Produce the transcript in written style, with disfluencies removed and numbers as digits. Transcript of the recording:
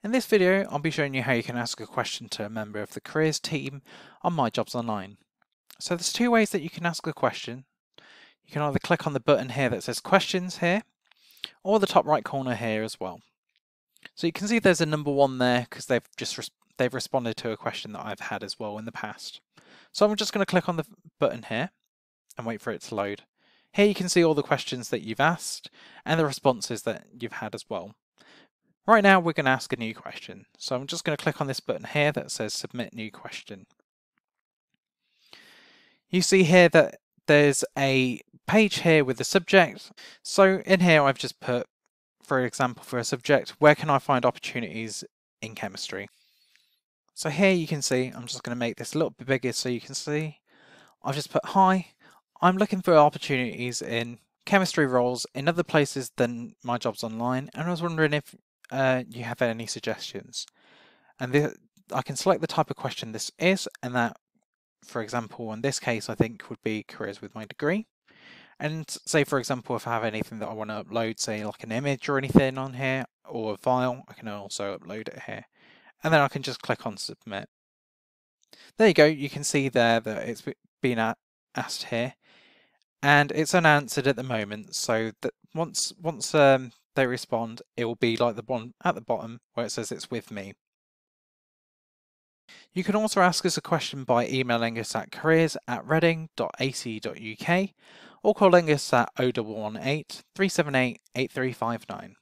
In this video, I'll be showing you how you can ask a question to a member of the careers team on MyJobsOnline. So there's two ways that you can ask a question. You can either click on the button here that says questions here, or the top right corner here as well. So you can see there's a number 1 there because they've responded to a question that I've had as well in the past. So I'm just going to click on the button here and wait for it to load. Here you can see all the questions that you've asked and the responses that you've had as well. Right now we're going to ask a new question. So I'm just going to click on this button here that says submit new question. You see here that there's a page here with the subject. So in here I've just put, for example, for a subject, where can I find opportunities in chemistry? So here you can see, I'm just going to make this a little bit bigger so you can see. I've just put, hi, I'm looking for opportunities in chemistry roles in other places than MyJobsOnline, and I was wondering if you have any suggestions. And I can select the type of question this is, and that, for example, in this case, I think would be careers with my degree. And say, for example, if I have anything that I want to upload, say like an image or anything on here, or a file, I can also upload it here. And then I can just click on submit. There you go, you can see there that it's been asked here. And it's unanswered at the moment, so that once they respond, it will be like the one at the bottom where it says it's with me. You can also ask us a question by emailing us at careers@reading.ac.uk or calling us at 0118 378 8359.